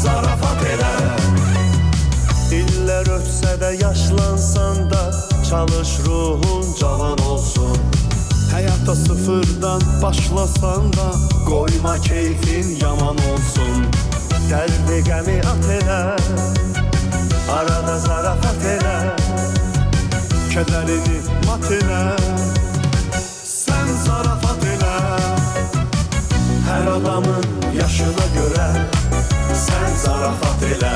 zarafat elə. İllər ötsə də yaşlansan da çalış ruhun cavan olsun. Həyatda sıfırdan başlasan da qoyma keyfin yaman olsun. Dərdi qəmi at elə, arada zarafat elə, kədərini mat elə, sən zarafat elə. Hər adamın yaşına görə sən zarafat elə.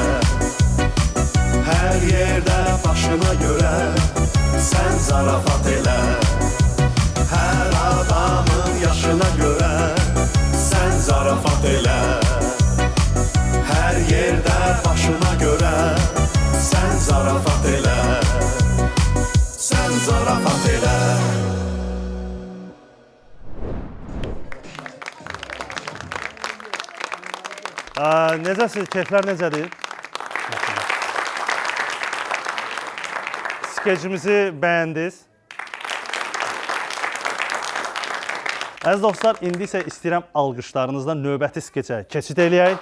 Hər yerdə başına görə sən zarafat elə. Hər adamın yaşına görə sən zarafat elə. Hər yerdə başına görə sən zarafat elə. Sən zarafat elə. Necəsiz? Keyflər necədir? Skecimizi bəyəndiniz. Əziz dostlar, indi isə istəyirəm alqışlarınızla növbəti skecə keçid eləyək.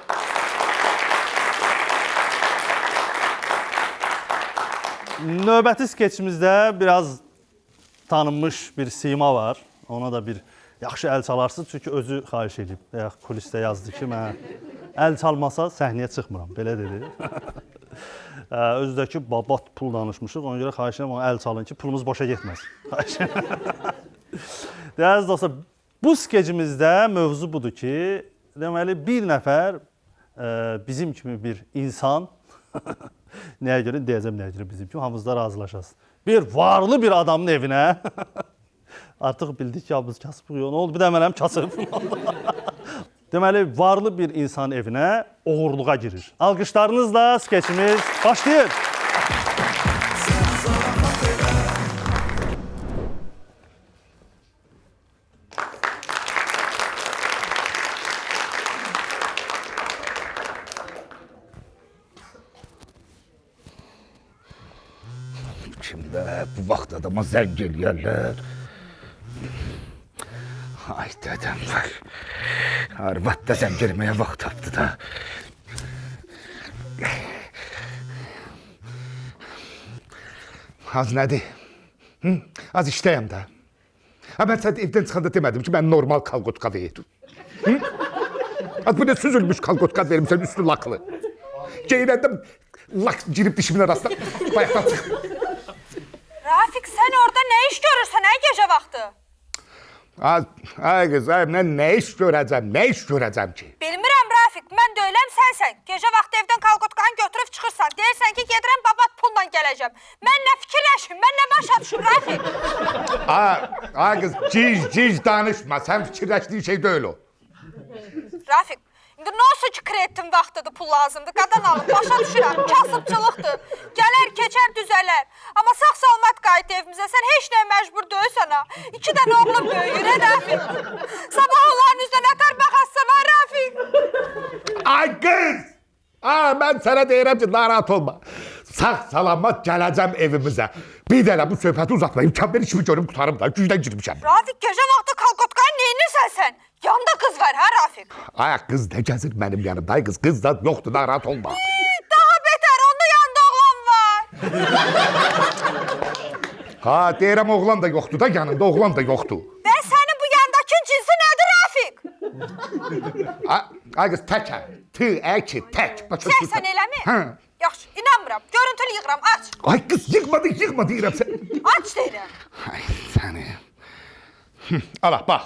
Növbəti skeçimizdə biraz tanınmış bir sima var. Ona da bir yaxşı əl çalarsınız. Çünki özü xahiş edib. Kulisdə yazdı ki, mən əl çalmasa səhnəyə çıxmıram. Belə dedi. Özüdəki babat pul danışmışıq. Ona görə xahiş edirəm, ona əl çalın ki, pulumuz boşa getməz. Xahiş edirəm. Dəyərli dostlar, bu skecimizdə mövzu budur ki, deməli, bir nəfər bizim kimi bir insan nəyə görə deyəcəm, nəyə görə bizim kimi, hamımızda razılaşasın. Bir varlı bir adamın evinə artıq bildik ki, abız kasıb, nə oldu, bir də mənəm kasıb. Deməli, varlı bir insan evinə oğurluğa girir. Alqışlarınızla skeçimiz başlayır. Kimdə bu vaxt adama zəng eləyərlər. Ay dədəm, arvad da zəng eləməyə vaxt tapdı da. Az nədir? Az işləyəm də. Mən sən evdən çıxanda demədim ki, mən normal kalqotka verirdim. Az bu ne süzülmüş kalqotka verirmişsən üstü laklı. Geyrəndə lak girib dişimin arasında bayaqdan çıxdı. Rafik, sen orada ne iş görürsen ay gece vakti? Ay kız, mən nə iş görəcəm ki? Bilmirəm Rafik, mən də öləm sensən. Gece vakti evden kalkotkanı götürüp çıkırsan. Deyirsən ki, gedirəm babat pulla gələcəm. Mən nə fikirləşim, mən nə başa düşüm Rafik? Ay kız, ciz danışma, sən fikirləşdiyin şey deyil o. Rafik, indi nə olsun ki, kreditin vaxtıdır, pul lazımdır, qadan alıb, başa düşürəm, kasıbçılıqdır. Gələr, keçər, düzələr. Amma sağ-salamat qayıt evimizə, sən heç nəyə məcbur deyilsən ha. 2 dənə oğlum böyüyür, hə Rafik? Sabah onların üzrə nətər baxassan, ha Rafik? Ay kız! Mən sənə deyirəm ki, narahat olma. Sağ-salamat gələcəm evimizə. Bir dənə bu söhbəti uzatma, imkan ver işimi görüm qutarım da, gücdən girmişəm. Rafik, gecə vaxtı kalkotkanı neyinirsən sən? Yanında kız var ha Rafik? Ay kız ne gəzir mənim yanımda, ay kız da yoxdur, narahat olma. Daha beter, onda yanında oğlan var. Ha, deyirəm oğlan da yoxdur da, yanında oğlan da yoxdur. Və sənin bu yandakın cinsi nədir Rafik? Ay kız təkəm, tək. Sən eləmi? Hə. Yaxşı, inanmıram, görüntülü yığıram, aç. Ay kız yıkma deyirəm sən. Aç deyirəm. Ay səni. Ala bax,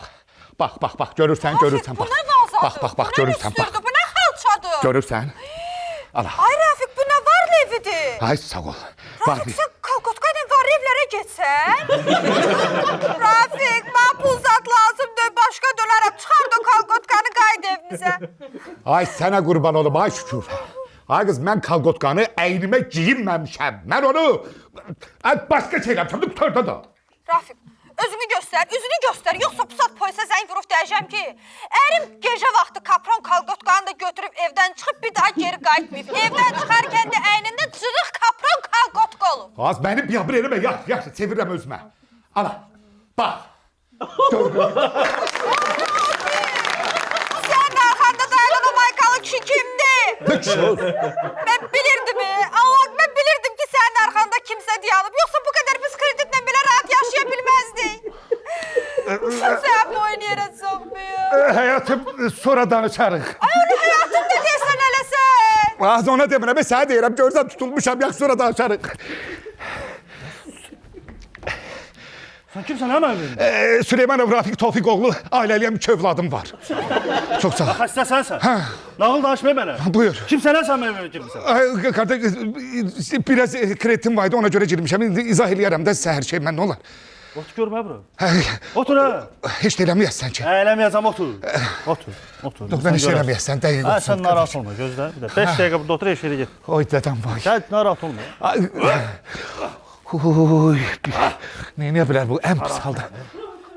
görürsən, Rafik, bu nə vazadır? Bax, görürsən, bax. Bu nə xalçadır? Görürsən? Ala. Ay Rafik, bu nə varlı evidir? Ay sağ ol. Rafik, sən kalkotka ilə varlı evlərə getsən? Rafik, mən pul zat lazımdır, başqa dönərəm, çıxar da kalkotkanı qayıt evimizə. Ay sənə qurban olum, ay şükür. Ay kız, mən kalqotkanı əynimə giyinməmişəm. Mən onu başqa şey eləmişəm, qutarda da. Rafik, üzünü göstər, yoxsa pusat polisə zəng vurub deyəcəm ki, ərim gecə vaxtı kapron kalqotkanı da götürüb evdən çıxıb bir daha geri qayıtmayıb. Evdən çıxarkən də əynində cırıq kapron kalqotka olub. Az məni biabır eləmə, yaxşı, çevirirəm özümə. Ala, bax. Gördün. Sən arxanda dayanan o maykalı kişi kimdir? Ne söz? Mən bilirdim, Allah, mən bilirdim ki, sənin arxanda kimsə dayanıb. Yoxsa bu qədər biz kreditlə belə rahat yaşaya bilməzdik. Sən boyun yerə soxmuyor. Həyatım sonra danışarıq. Ay, onu həyatımda deyəsən hələ sən. Az ona demirəm, mən sənə deyirəm, görürsən tutulmuşam, yaxşı sonra danışarıq. Sən kimsən, hə mənim? Süleymanov Rafiq Tofiqoğlu, ailəliyəm, 2 övladım var. Çox sağ ol. Xəstə sənsən. Nağıl danışma mənə. Buyur. Kimsən, hə sən mənim evə girmisən? Qardaş, biraz kreditim vardı, ona görə girmişəm. İndi izah eləyərəm də sizə hər şey, mən nə olar? Otur görmə bura. Otur, hə. Heç də eləməyəsən ki. Eləməyəcəm, otur. Otur. Sən heç eləməyəsən, dəqiq Hə, olsun. sən narahat olma, gözlə. Bir də 5 dəqiqə burada otur, eşiyə get. Oy, dədəm vay. Sən narahat olma. Oy, neyinə bilər bu, ən pis halda.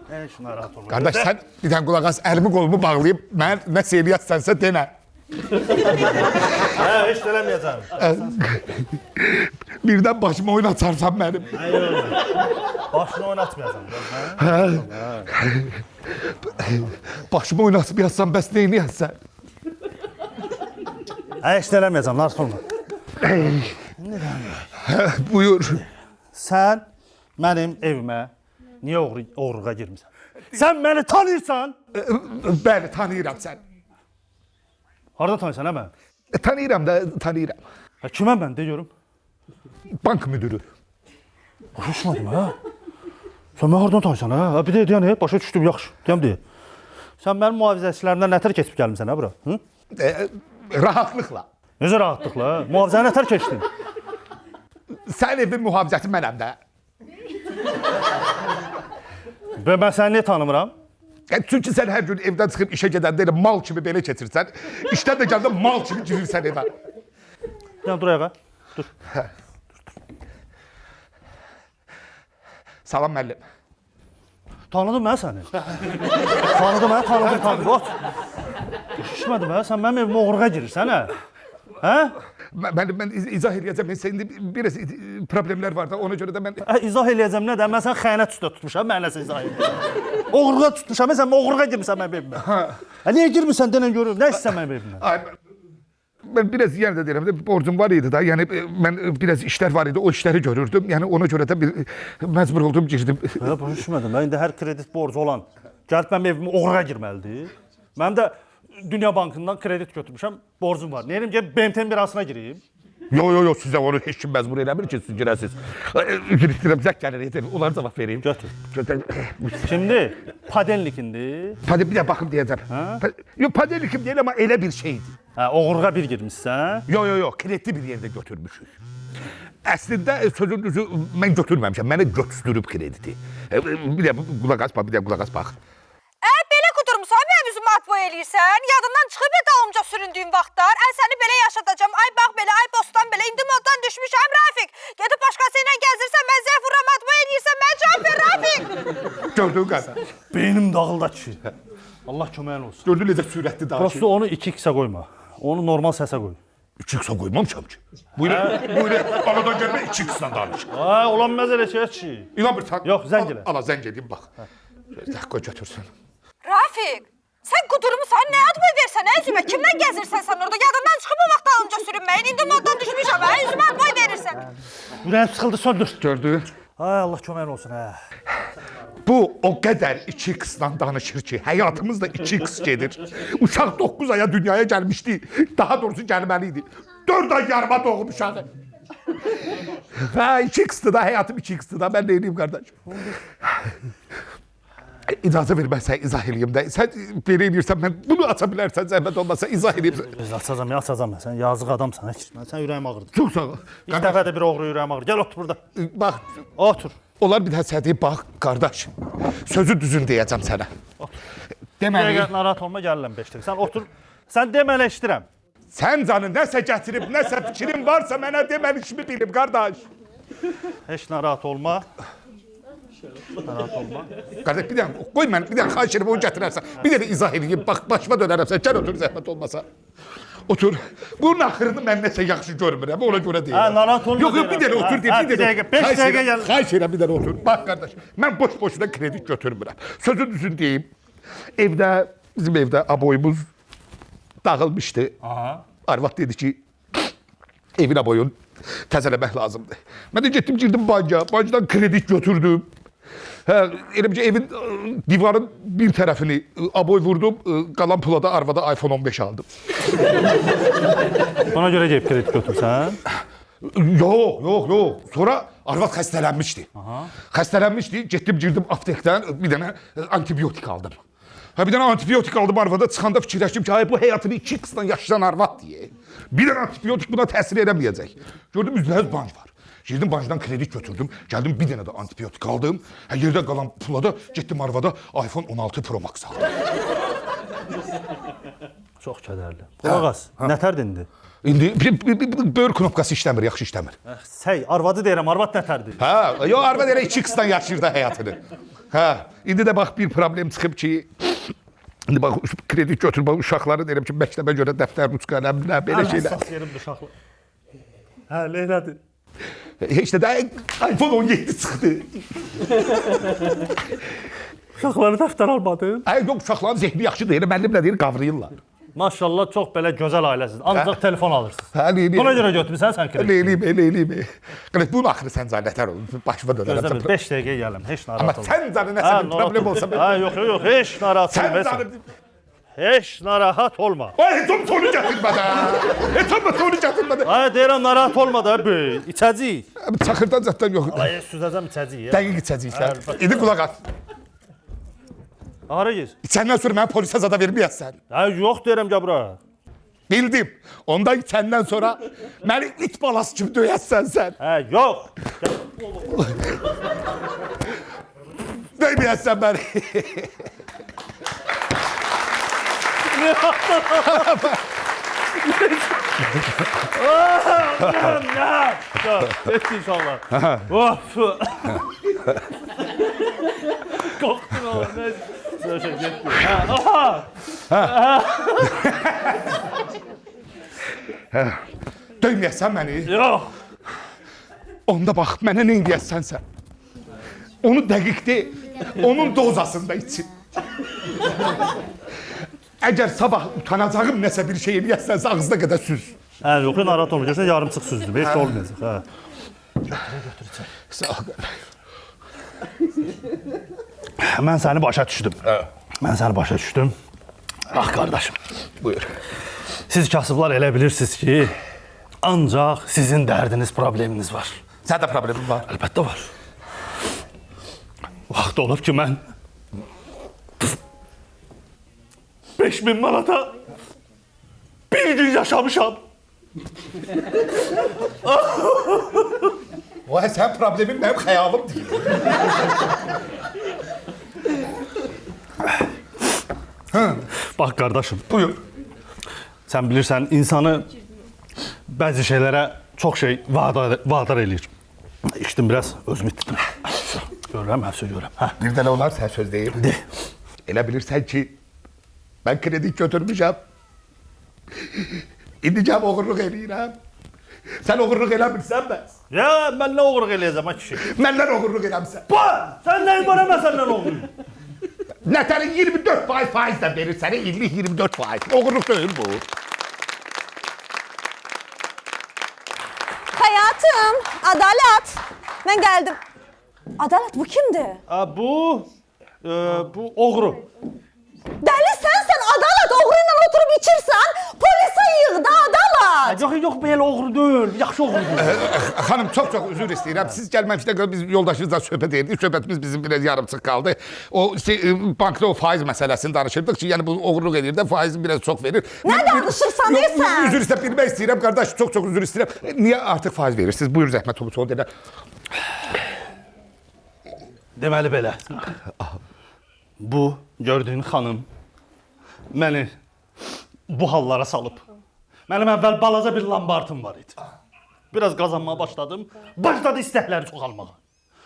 Heç narahat olma. Qardaş, sən bir dənə qulaq as, əlimi qolumu bağlayıb, mən nə seyriyətsənsə denə. Hə, heç də eləməyəcəm. Birdən başıma oynatarsan mənim. Başını oynatmayacam. Başıma oynatıb yazsan, bəs neyini yazsan? Hə, heç də eləməyəcəm, narahat olma. Buyur. Sən mənim evimə niyə oğruğa girmisən? Sən məni tanıyırsan? Bəli, tanıyıram sən. Harada tanıyırsan, hə mən? Tanıyıram da, tanıyıram. Hə, kiməm mən, de görüm. Bank müdürü. Başışmadım, hə? Sən mən haradan tanıyırsan, hə? Bir də deyən, başa düşdüm, yaxşı. Deyəm, deyək. Sən mənim mühafizəçilərimdən nətər keçib gəlmirsən, hə, bura? Rahatlıqla. Necə rahatlıqla, hə? Mühafizəni nətər keçdin? Sən evin mühafizəti mənəm də. Və mən səni niyə tanımıram? Çünki sən hər gün evdən çıxıb işə gedəndə elə mal kimi belə keçirsən, işdən də gəndə mal kimi girirsən evə. Deyəm, dur ayağa. Dur. Salam müəllim. Tanıdım mən səni. Tanıdım. Ot. Şişmədim, hə? Sən mənim evimə oğruğa girirsən, hə? Hə? Mən izah edəcəm. Indi biraz problemlər var da, ona görə də mən... İzah eləyəcəm nə də, mən sən xəyanət üstə tutmuşam, mən nəsə izah edəcəm. Oğruğa tutmuşam, sən oğruğa girmirsən mənim evimə. Niyə girmirsən, denən görürüm, nə istəsən mənim evimə? Mən biraz yenə də deyirəm, borcum var idi da, yəni mən biraz işlər var idi, o işləri görürdüm. Yəni ona görə də bir məcbur oldum, girdim. Mən başa düşmədim, indi hər kredit borcu olan gəlib mənim evimə oğruğa girməlidir. Mənim də Dünya Bankından kredit götürmüşəm, borcum var. Neyim ki, BMT-nin birasına gireyim. Yo, sizə onu heç kim məcbur eləmir ki, siz girəsiniz. Üzr istəyirəm, zəng gəlir, yeter. Onlara cavab vereyim. Götür. Şimdi Padelnikindir. Bir də baxım deyəcəm. Yox, Padelnikim deyil, amma elə bir şeydir. Hə, oğruğa bir girmişsən. Yo, kreditli bir yerdə götürmüşük. Əslində sözün düzü mən götürməmişəm, mənə götürüb krediti. Bir də qulaq as, bax. Belə qudurmusan, mənim üzümü atboy eləyirsən. Yadından çıxıb dalımca süründüyüm vaxtlar. Səni belə yaşadacam, ay bax belə, ay bostan belə. İndi moddan düşmüşəm, Rafiq. Gedib başqası ilə gəzirsən, mən zəf vuram, atboy eləyirsən, mən cavab ver, Rafiq. Gördün qardaş. Beynim dağıldı ki. Allah köməyin olsun. Gördün necə sürətli danışır. Prosto onu 2x-ə qoyma. Onu normal səsə qoy. 2x-a qoymamışam ki. Buyurun, aradan gəlmə 2x-la danış. Olan məzələ ki. İnanmırsan? Yox, zəng elə. Ala, zəng edeyim, bax. Qoy götürsün. Rafiq, sən qudurmusan, nə atboy versən, üzümə? Kimdən gəzirsən sən orada? Yadından çıxıb o vaxt dalımca sürünməyin. İndi moddan düşmüşəm, üzümə atboy verirsən. Ürəyim sıxıldı, söndür. Gördün? Ay Allah köməyin olsun, hə. Bu o qədər 2x-la danışır ki, həyatımızda 2x gedir. Uşaq 9 aya dünyaya gəlmişdi, daha doğrusu gəlməli idi. 4 ay yarıma doğum uşağı. Hə, 2x-dır da, həyatım 2x-dır da, mən neyiniyim qardaş? İcazə ver, mən sənə izah edeyim də. Sən belə edirsən, mən bunu aça bilərsən, zəhmət olmasa izah edeyim. Açacam, mən. Sən yazıq adamsan, sən ürəyim ağrıdır. Çox sağ ol. İlk dəfə də bir oğru ürəyim ağrır. Gəl otur burada. Bax, Otur. onlar bir həsədi, bax, qardaş. Sözü düzün deyəcəm sənə. Deməli, Dəqiqə narahat olma, gəlirəm 5 dəqiqə. Sən otur. Sən deməni eşidirəm. sən canı nəsə gətirib, nəsə fikrin varsa mənə deməli işimi bilib, qardaş. Heç narahat olma. Narahat olma. Qardaş, bir dənə, qoy mən, bir dənə xahiş edib onu gətirərsən. Bir dənə izah edeyim, bax, başıma dönərəm sən, gəl otur zəhmət olmasa. Otur. Bunun axırını mən nəsə yaxşı görmürəm, ona görə deyirəm. narahat olma Yox, bir dənə otur, deyirəm. Bir dəqiqə, 5 dəqiqə gəl. Xahiş edirəm, bir dənə otur. Bax, qardaş, mən boş-boşuna kredit götürmürəm. Sözün düzünü deyim, bizim evdə aboyumuz dağılmışdı. Arvad dedi ki, evine boyun təzələmək lazımdır. Mən də getdim, girdim banka. Bankadan kredit götürdüm. Elə bir evin divarın bir tərəfini aboy vurdum. Qalan pula da arvada iPhone 15 aldım. Bana görə gəlib kredit götürsən? Yox. Sonra arvad xəstələnmişdi. Xəstələnmişdi. Getdim, girdim aptekdən bir dənə antibiotik aldım. Bir dənə antibiotik aldım arvada. Çıxanda fikirləşdim ki, bu həyatını 2 qızdan yaşayan arvad diye. Bir dənə antibiotik buna təsir edəməyəcək. Gördüm, üzləz bank var. Girdim bankadan kredit götürdüm. Geldim bir dənə də antibiotik aldım. Yerdə qalan pula da getdim arvada iPhone 16 Pro Max aldım. Çox kədərli. Qulaq as, nətərdir indi? İndi böyür knopkası işləmir, yaxşı işləmir. Səy, arvadı deyirəm, arvad nətərdir? Yox, arvad elə 2 qızdan yaşayır da həyatını. İndi də bax bir problem çıxıb ki, indi bax kredit götür, bax uşaqları deyirəm ki, məktəbə görə dəftər, ruçka, nə belə şeylər. Əsas yerim uşaqlar. Leylədir. İşte daha iPhone 17 çıxdı. Uşaqları dəftər almadın? Yox, uşaqların zehni yaxşı deyir, müəllim nə deyir, qavrayırlar. Maşallah, çox belə gözəl ailəsiz. Ancaq telefon alırsınız. Eləyim. Buna görə götürmüsən sən kredit. Eləyim. Bunun axırı sən nətər olur, başıma dönərəm. Gözlə, 5 dəqiqə gələm, heç Amma narahat olma. sən canı nəsə bir problem olsa... Yox, heç narahat Sən olma. canı... Heç narahat olma. Heç onu gətirmədən. Heç onu gətirmədən. Deyirəm, narahat olma da, böy. İçəcəyik. Çaxırdan zətdən yox. Süzəcəm içəcəyik. Dəqiq içəcəksən. İndi qulaq at. Hara gir? İçəndən sonra mən polisə zada verməyəsən. Yox deyirəm, gəl bura. Bildim. Ondan içəndən sonra məni it balası kimi döyəsən sən. Yox. Döyməyəsən məni. Etdi inşallah. Of. Qorxdun oğlum. Neyse, getdi. Döyməyəsən məni. Yox. Onda bax, mənə nə edəyəsən sən? Onu dəqiqdə, onun dozasında için. Əgər sabah utanacağım nəsə bir şey eləyəsənsə ağzına qədər süz. Yox, narahat olma. Görsən yarımçıq süzdür. Heç olmayacaq. Götür içək. Sağ ol. Mən səni başa düşdüm. Bax, qardaşım. Buyur. Siz kasıblar elə bilirsiniz ki, ancaq sizin dərdiniz, probleminiz var. Səndə problemin var. Əlbəttə var. Vaxt olub ki, mən 5000 manata bir gün yaşamışam. Vay, sən problemin mənim xəyalım deyil. Bax, qardaşım. Buyur. Sən bilirsən, insanı bəzi şeylərə çox şey vadar eləyir. İçdim biraz, özümü itdim. Görürəm, hər şey görürəm. Bir dənə olar sən söz deyir. Elə bilirsən ki, mən kredit götürmüşəm. İndi gəl oğurluq eləyirəm. Sən oğurluq eləmirsən bəs? Mən nə oğurluq eləyəcəm, ha kişi? Məndən oğurluq eləmirsən. Sən nəyin bana, mən səndən oğurluyum? Nətərin 24% faizlə verir sənə, illik 24%. Oğurluq deyil bu. Hayatım, Adalet. Ben geldim. Adalet bu kimdi? Bu oğru. Deli sensen Adalet, oğruyla oturup içirsen polise yığdı Adalet. Yox, belə oğru deyil, yaxşı oğru deyil. Xanım, çox üzür istəyirəm. Siz gəlməmişdə biz yoldaşınızla söhbət edirdik. Söhbətimiz bizim biraz yarımçıq qaldı. O bankda o faiz məsələsini danışırdıq ki, yəni bu oğurluq edir də faizini biraz çox verir. Nə danışırsan deyirsən? Üzür istəyirəm, bilmək istəyirəm qardaş, çox üzür istəyirəm. Niyə artıq faiz verirsiniz? Buyur zəhmət olun, son deyirəm. Deməli belə. Bu gördüyün xanım məni bu hallara salıb. Mənim əvvəl balaca bir lambartım var idi. Biraz qazanmaya başladım. Başladı istəkləri çoxalmağa.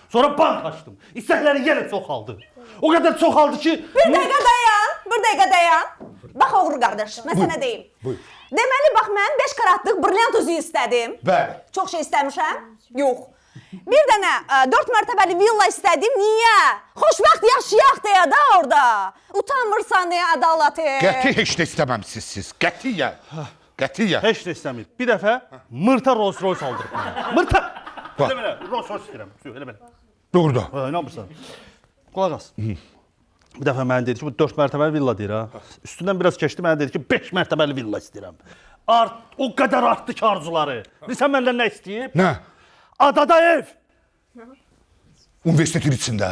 Sonra bank açdım. İstəkləri yenə çoxaldı. O qədər çoxaldı ki... Bir dəqiqə dayan. Bax oğru qardaş, mən sənə deyim. Buyur. Deməli, bax mən 5 karatlıq brilliant üzüyü istədim. Bəli. Çox şey istəmişəm? Yox. Bir dənə 4 mərtəbəli villa istədim. Niyə? Xoşbəxt yaşayaq deyə da orada. Utanmırsan deyə Adalet. Qəti heç də istəməmsiniz siz. Qətiyyən. Qətiyyən. Heç də istəmir. Bir dəfə mırta Rolls Royce aldırıb mənə. Mırta! Bax. Elə belə, Rolls Royce istəyirəm. Elə belə. Doğrudan. İnanmırsan. Qulaq as. Bir dəfə mənə dedi ki, bu 4 mərtəbəli villa deyir ha. Üstündən biraz keçdi, mənə dedi ki, 5 mərtəbəli villa istəyirəm. O qədər artdı ki arzuları. Bilirsən məndən nə istəyib? Nə? Adada ev. Universitetin içində?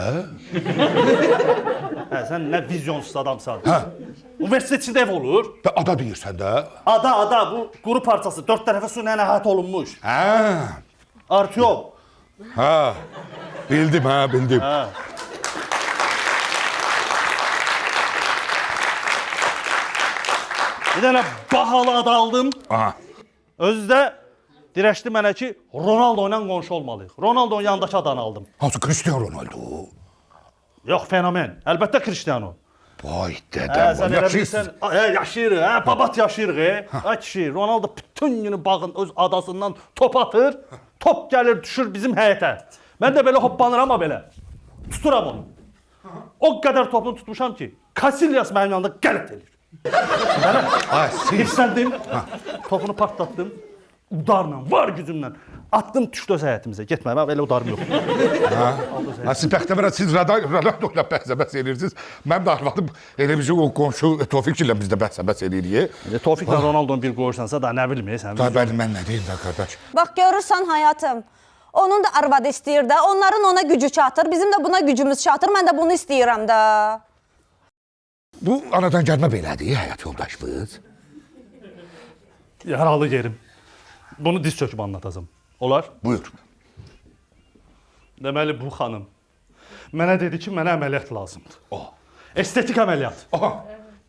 Sən nə vizyonsuz adamsan. Hə. Universitet içində ev olur. Və ada deyirsən də? Ada, bu quru parçası 4 tərəfə su ilə əhatə olunmuş. Hə. Artyom. Hə. Bildim, bildim. Bir dənə bahalı ada aldım. Aha. Özü də dirəşdi mənə ki, Ronaldo ilə qonşu olmalıyıq. Ronaldo'nun yanındakı adanı aldım. Hansı Cristiano Ronaldo? Yox, fenomen. Əlbəttə Cristiano. Vay dədəm. Sən elə bilirsən, yaşayırıq, babat yaşayırıq. Ay kişi, Ronaldo bütün günü bağın öz adasından top atır, top gəlir, düşür bizim həyətə. Mən də belə hoppanıram ama belə. Tuturam onu. O qədər topunu tutmuşam ki, Casillas mənim yanında qələt edir. Ay, siz. Hifsəndim, topunu partlatdım, udarla, var gücümlə. Attım, düşdü öz həyətimizə. Getməyəm, elə udarım yox. Ha, siz bəxtəvərə siz Ronaldo ilə bəhs edirsiniz. Mənim də arvadım elə bizim o qonşu Tofiq ilə biz də bəhs edirik. Tofiqlə Ronaldo'nu bir qoyursansa da nə bilmirsən. Mən nə deyim də qardaş. Bax görürsən həyatım. Onun da arvadı istəyir də, onların ona gücü çatır, bizim də buna gücümüz çatır. Mən də bunu istəyirəm də. Bu anadan gəlmə belədir, həyat yoldaşlığınız. Yaralı yerim. Bunu diz çöküb anlatacağım. Olar? Buyur. Deməli bu xanım mənə dedi ki, mənə əməliyyat lazımdır. Estetik əməliyyat.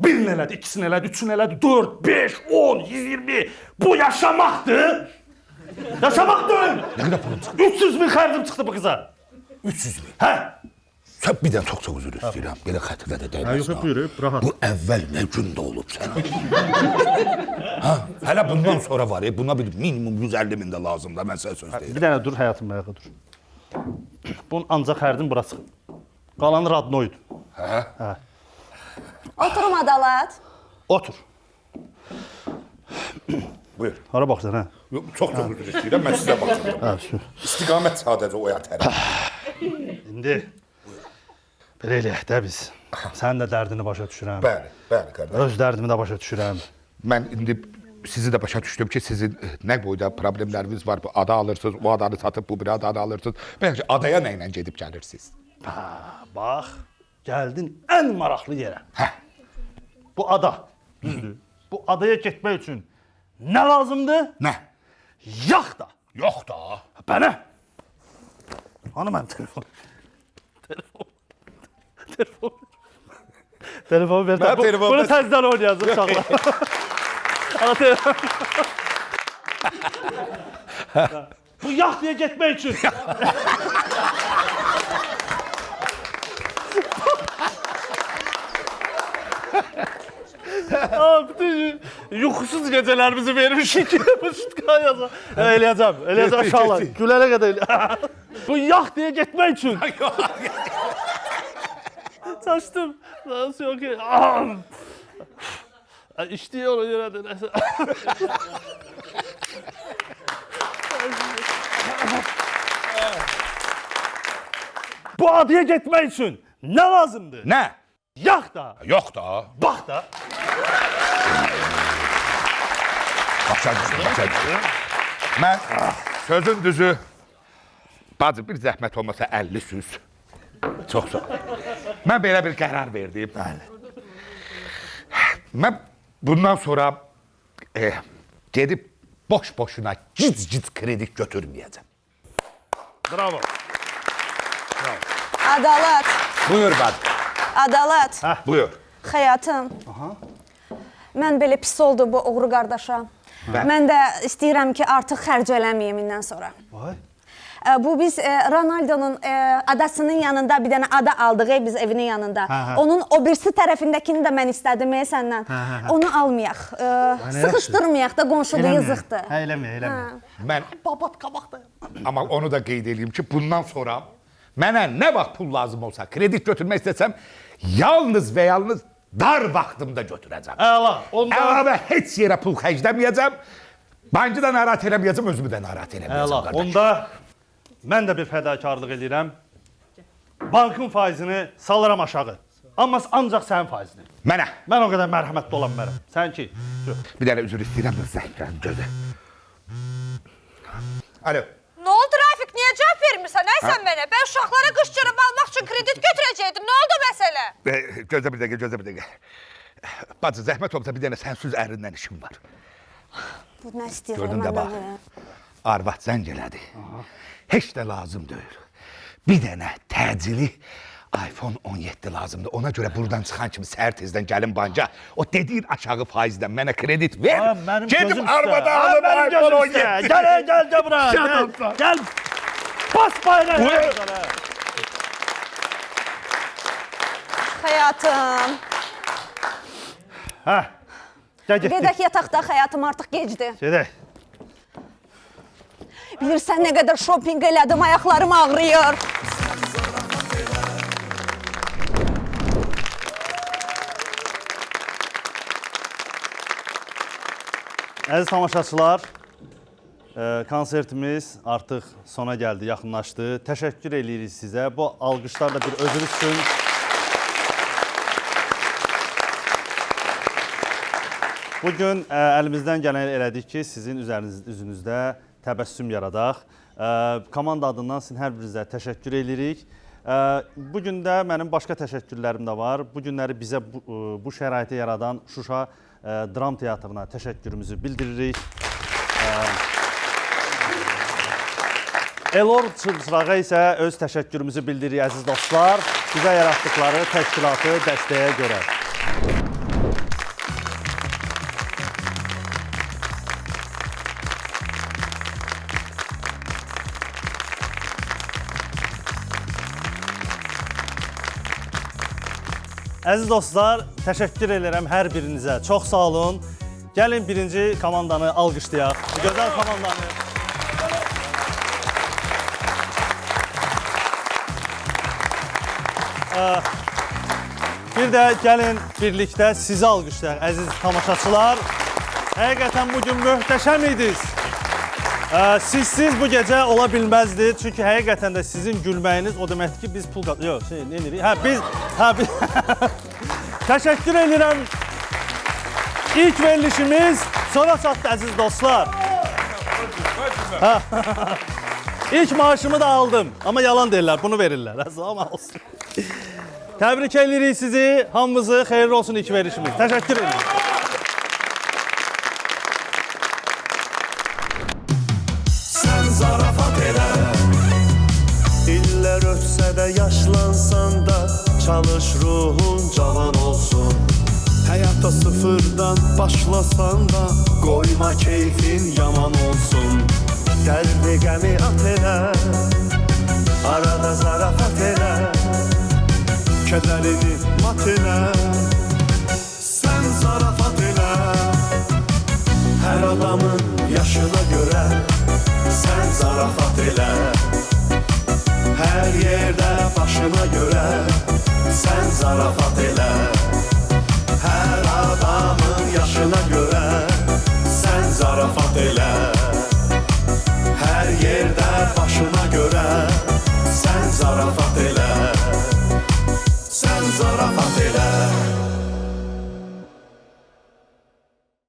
Birini elədi, ikisini elədi, üçünü elədi, 4, 5, 10, 120. Bu yaşamaqdır. Yaşamaqdır. Nə qədər pulum çıxdı? 300 min xərcim çıxdı bu qıza. 300 min. Hə? Sən bir də çox üzr istəyirəm. Belə xətirə də dəyməsin. Yox, buyur, rahat. Bu əvvəl nə gündə olub sənə? Hələ bundan sonra var, buna bir minimum 150 min də lazımdır, mən sənə söz deyirəm. Bir dənə dur, həyatım ayağa dur. Bunun ancaq xərcim burası. Qalanı radnoydu. Hə? Oturum Adalat. Otur. Buyur. Hara baxırsan, hə? Yox, çox üzr istəyirəm, mən sizə baxıram. Hə, sür. İstiqamət sadəcə o yatır. İndi belə eləyək də biz. Sənin də dərdini başa düşürəm. Bəli, qardaş. Öz dərdimi də başa düşürəm. Mən indi sizi də başa düşdüm ki, sizin nə boyda problemləriniz var. Bu ada alırsınız, o adanı satıb bu bir adanı alırsınız. Bəlkə adaya nə ilə gedib gəlirsiniz? Bax, gəldin ən maraqlı yerə. Hə. Bu ada, düzdür. Bu adaya getmək üçün nə lazımdır? Nə? Yaxta. Yox da. Bənə. Hanı mənim telefon? Telefonu ver. Mənim telefonum Bunu da- təzdən oynayacaq uşaqlar. Ana telefon. Bu yaxtaya getmək üçün. Bütün yuxusuz gecələrimizi vermişik ki, bu şutqa yazaq. Eləyəcəm uşaqlar. Gülərə qədər. Bu yaxtaya getmək üçün. Çaşdım. Nasıl yok ki? İşliyor o yere neyse. Bu adaya gitmek için ne lazımdı? Nə? Yaxta, Yox da. bax da. Başa düşdüm. Mən sözün düzü, bacı bir zəhmət olmasa 50 süz. Çox sağ ol. Mən belə bir qərar verdim. Mən bundan sonra gedib boş-boşuna gic-gic kredi götürməyəcəm. Bravo. Adalat. Buyur bacı, Adalat. buyur. Həyatım. Mən belə pis oldu bu oğru qardaşa. Mən də istəyirəm ki, artıq xərc eləməyim indən sonra. Vay. Bu biz Ronaldo'nun adasının yanında bir dənə ada aldıq biz evinin yanında. Onun o birisi tərəfindəkini də mən istədim səndən. Onu almayaq. Sıxışdırmayaq da qonşuda yazıqdır. Hə, eləmə. Mən Babat qabaqdayım. amma onu da qeyd edeyim ki, bundan sonra mənə nə vaxt pul lazım olsa, kredi götürmək istəsəm, yalnız və yalnız dar vaxtımda götürəcəm. Əla. Onda Əlavə heç yerə pul xərcləməyəcəm. Bankı da narahat eləməyəcəm, özümü də narahat Əla. eləməyəcəm qardaş. Onda mən də bir fədakarlıq edirəm. Bankın faizini salıram aşağı. Amma ancaq sənin faizini. Mənə Mən o qədər mərhəmətli ola bilmərəm. Sən ki, bir dənə üzr istəyirəm da zəng gözlə. Alo. Nə oldu Rafiq? Niyə cavab vermirsən? Nəysən mənə? Ben uşaqlara qış cırıb almaq üçün kredit götürəcəkdim. Nə oldu məsələ? Gözlə bir dəqiqə, gözlə bir dəqiqə. Bacı, zəhmət olsa bir dənə sənsiz ərindən işim var. Bu nə istəyir? Gördün də bax. Arvad zəng elədi. Heç də lazım deyil. Bir dənə təcili iPhone 17 lazımdır. Ona görə buradan çıxan kimi səhər tezdən gəlin banka. O dediyin aşağı faizdən mənə kredit ver. Mənim Gedim gözüm üstə. arvada Ha, alım mənim iPhone gözüm 17. üstə. Gəl bura. Şadam. Gəl. Bas bayrağı. Buyur. Həyatım. Hə. Gəl getdik. Gedək yataqda, həyatım artıq gecdir. Gedək. Bilirsən nə qədər shopping elədim, ayaqlarım ağrıyır. Əziz tamaşaçılar, konsertimiz artıq sona gəldi, yaxınlaşdı. Təşəkkür edirik sizə. Bu alqışlarla bir özünüz üçün. Bugün əlimizdən gələni elədik ki, sizin üzünüzdə təbəssüm yaradaq. Komanda adından sizin hər birinizə təşəkkür edirik. Bugün də mənim başqa təşəkkürlərim də var. Bu günləri bizə bu şəraiti yaradan Şuşa Dram Teatrına təşəkkürümüzü bildiririk. Elor Çırağa isə öz təşəkkürümüzü bildiririk, əziz dostlar. Bizə yaratdıkları təşkilatı dəstəyə görə. Əziz dostlar, təşəkkür edirəm hər birinizə. Çox sağ olun. Gəlin birinci komandanı alqışlayaq. Gözəl komandanı. Bir də gəlin birlikdə sizi alqışlayaq, əziz tamaşaçılar. Həqiqətən bugün möhtəşəm idiniz. Sizsiz bu gecə ola bilməzdi. Çünki həqiqətən də sizin gülməyiniz o deməkdir ki, biz pul yox, nə edirik? Biz təşəkkür edirəm. İlk verilişimiz sonra çatdı əziz dostlar. İlk maaşımı da aldım. Amma yalan deyirlər, bunu verirlər. Əzəmə olsun. Təbrik edirik sizi. Hamımızı xeyirli olsun ilk verilişimiz. Təşəkkür edirik. Zarafat elə İllər ötsə də yaşlansan da Çalış ruhun cavan olsun Həyata sıfırdan başlasan da Qoyma keyfin yaman olsun Dərdi qəmi at elə Arada zarafat elə Kədərini mat elə Sən zarafat elə Hər adamın yaşına görə Sən zarafat elə Hər yerdə başına görə Sən zarafat elə Hər adamın yaşına görə